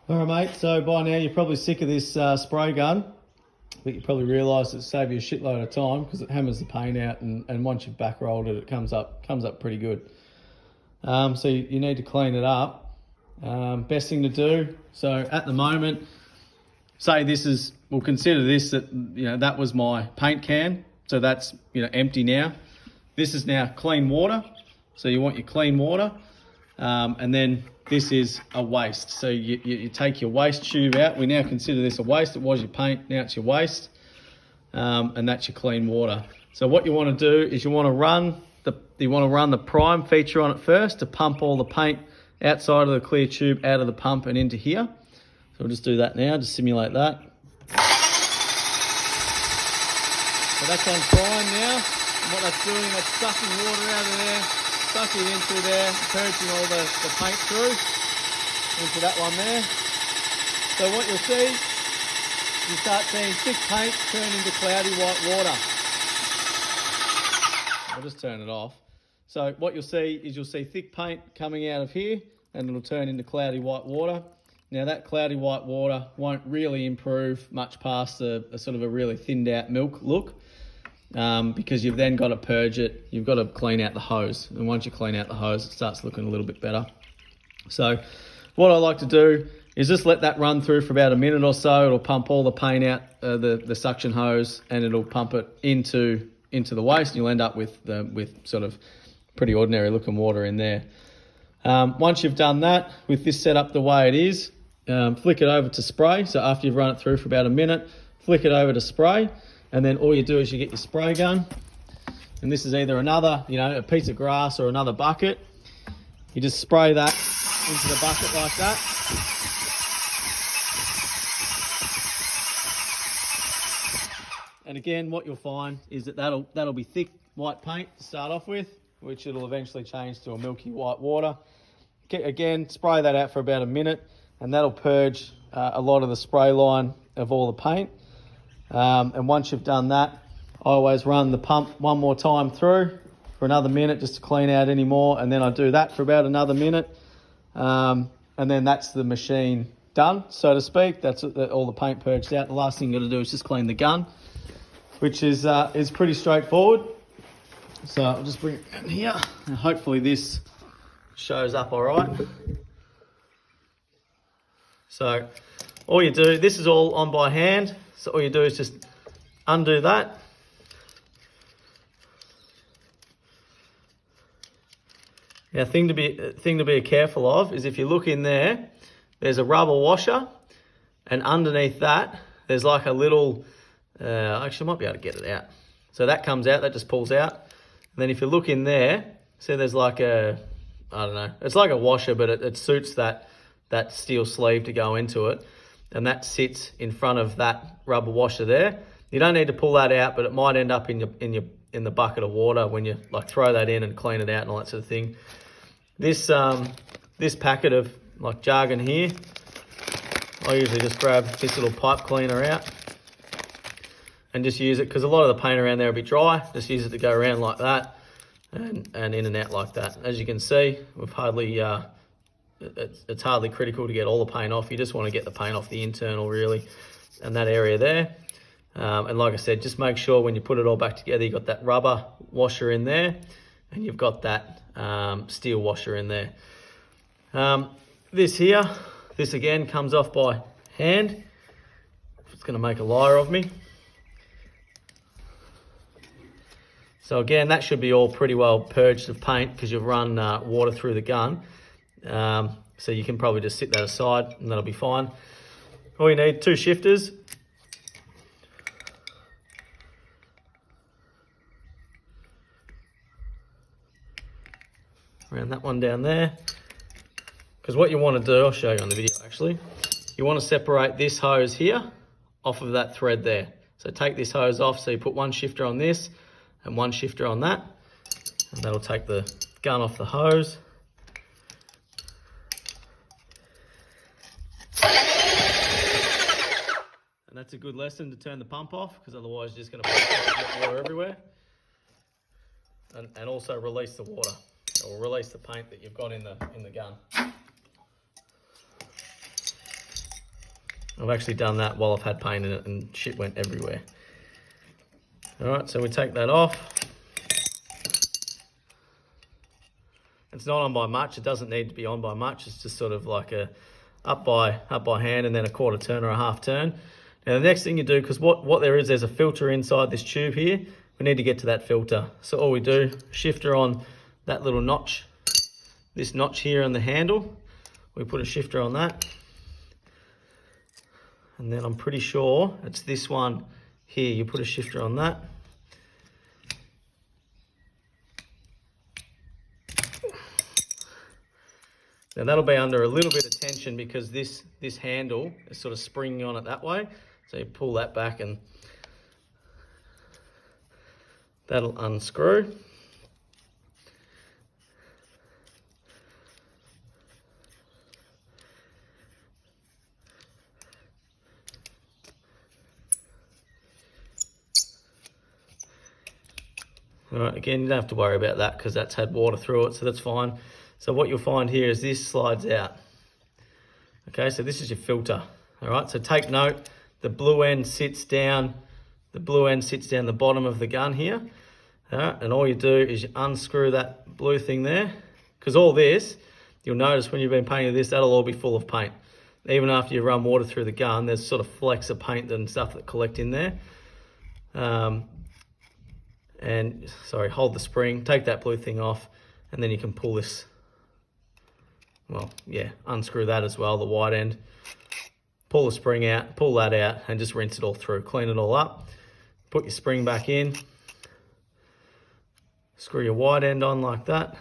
All right, mate. So by now you're probably sick of this spray gun, but you probably realise it's saved you a shitload of time because it hammers the paint out, and once you've back rolled it, it comes up pretty good. So you need to clean it up. Best thing to do. So at the moment, say we'll consider this that was my paint can. So that's empty now. This is now clean water. So you want your clean water, and then this is a waste. So you take your waste tube out. We now consider this a waste. It was your paint, now it's your waste, and that's your clean water. So what you want to do is you want to run the prime feature on it first to pump all the paint outside of the clear tube out of the pump and into here. So we'll just do that now, just simulate that. So that's on prime now. And what that's doing, that's sucking water out of there, sucking it in through there, purging all the paint through into that one there. So what you'll see, you start seeing thick paint turn into cloudy white water. I'll just turn it off. So what you'll see is thick paint coming out of here, and it'll turn into cloudy white water. Now that cloudy white water won't really improve much past a sort of a really thinned out milk look, because you've then got to purge it. You've got to clean out the hose, and once you clean out the hose, it starts looking a little bit better. So what I like to do is just let that run through for about a minute or so. It'll pump all the paint out the suction hose, and it'll pump it into the waste, and you'll end up with sort of pretty ordinary looking water in there. Once you've done that, with this setup the way it is, flick it over to spray. So after you've run it through for about a minute, flick it over to spray, and then all you do is you get your spray gun, and this is either another, a piece of grass or another bucket. You just spray that into the bucket like that. And again, what you'll find is that'll be thick white paint to start off with, which it'll eventually change to a milky white water. Again, spray that out for about a minute, and that'll purge a lot of the spray line of all the paint. And once you've done that, I always run the pump one more time through for another minute just to clean out any more, and then I do that for about another minute. And then that's the machine done, so to speak. That's all the paint purged out. The last thing you got to do is just clean the gun, which is pretty straightforward. So I'll just bring it in here, and hopefully this shows up all right. So all you do, this is all on by hand, so all you do is just undo that. Now, thing to be careful of is if you look in there, there's a rubber washer, and underneath that, there's like a little, actually I might be able to get it out. So that comes out, that just pulls out. And then if you look in there, see there's like I don't know, it's like a washer, but it suits that steel sleeve to go into it. And that sits in front of that rubber washer there. You don't need to pull that out, but it might end up in the bucket of water when you throw that in and clean it out and all that sort of thing. This packet of jargon here, I usually just grab this little pipe cleaner out and just use it, because a lot of the paint around there will be dry. Just use it to go around like that and in and out like that. As you can see, we've hardly it's hardly critical to get all the paint off. You just want to get the paint off the internal really, and that area there. And like I said, just make sure when you put it all back together, you've got that rubber washer in there, and you've got that steel washer in there. This again comes off by hand. It's going to make a liar of me. So again, that should be all pretty well purged of paint because you've run water through the gun. So you can probably just sit that aside and that'll be fine. All you need, 2 shifters. Around that one down there. Because what you want to do, I'll show you on the video actually, you want to separate this hose here off of that thread there. So take this hose off, so you put 1 shifter on this and 1 shifter on that, and that'll take the gun off the hose. And that's a good lesson to turn the pump off, because otherwise you're just going to put water everywhere. And also release the water, or release the paint that you've got in the gun. I've actually done that while I've had paint in it and shit went everywhere. All right, so we take that off. It's not on by much. It doesn't need to be on by much. It's just sort of like a up by hand and then a quarter turn or a half turn. Now the next thing you do, because what there is, there's a filter inside this tube here. We need to get to that filter. So all we do, shifter on that little notch, this notch here on the handle. We put a shifter on that. And then I'm pretty sure it's this one here. You put a shifter on that. Now that'll be under a little bit of tension because this handle is sort of springing on it that way. So you pull that back and that'll unscrew. All right, again, you don't have to worry about that because that's had water through it, so that's fine. So what you'll find here is this slides out. Okay, so this is your filter. All right, so take note, the blue end sits down the bottom of the gun here. All right, and all you do is you unscrew that blue thing there, because all this, you'll notice when you've been painting this, that'll all be full of paint. Even after you run water through the gun, there's sort of flecks of paint and stuff that collect in there. And sorry, hold the spring, take that blue thing off, and then you can pull this, well, yeah, unscrew that as well, the white end. Pull the spring out, pull that out, and just rinse it all through. Clean it all up, put your spring back in, screw your white end on like that,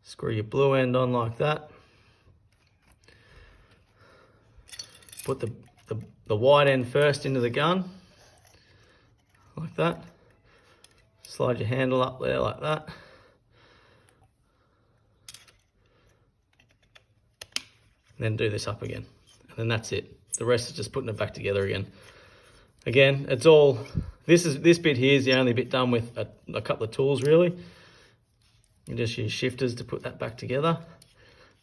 screw your blue end on like that, put the white end first into the gun, like that. Slide your handle up there like that. And then do this up again. And then that's it. The rest is just putting it back together again. Again, it's all, this bit here is the only bit done with a couple of tools really. You just use shifters to put that back together.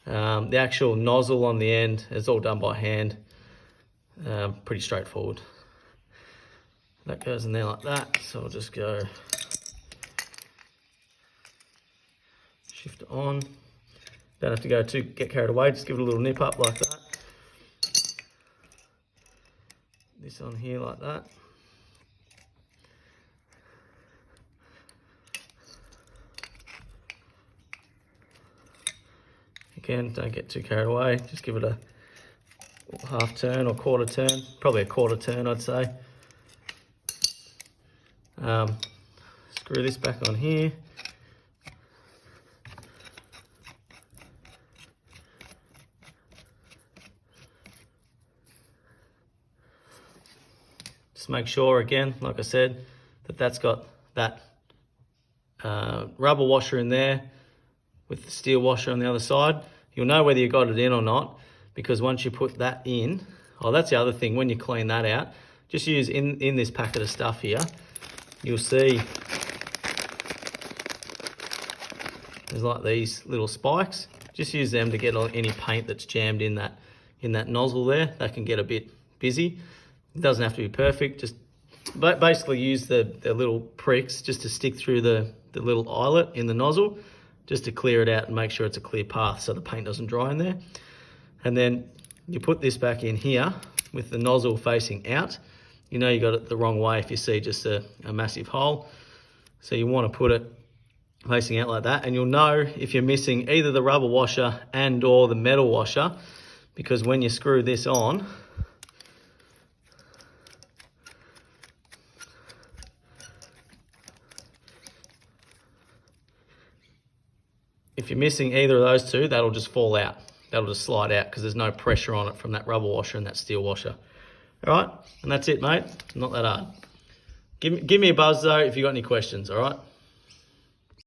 The actual nozzle on the end is all done by hand. Pretty straightforward. That goes in there like that. So I'll just go shift it on. Don't have to get carried away, just give it a little nip up like that. This on here like that. Again, don't get too carried away, just give it a half turn or quarter turn, probably a quarter turn I'd say. Screw this back on here. Just make sure, again, like I said, that that's got that rubber washer in there with the steel washer on the other side. You'll know whether you got it in or not, because once you put that in, oh, that's the other thing, when you clean that out, just use in this packet of stuff here, you'll see there's like these little spikes. Just use them to get any paint that's jammed in that nozzle there. That can get a bit busy. It doesn't have to be perfect, just basically use the little pricks just to stick through the little eyelet in the nozzle, just to clear it out and make sure it's a clear path so the paint doesn't dry in there. And then you put this back in here with the nozzle facing out. You know you got it the wrong way if you see just a massive hole. So you want to put it facing out like that, and you'll know if you're missing either the rubber washer and or the metal washer, because when you screw this on, if you're missing either of those two, that'll just fall out. That'll just slide out because there's no pressure on it from that rubber washer and that steel washer. All right, and that's it, mate. Not that hard. Give me a buzz though if you got any questions, all right?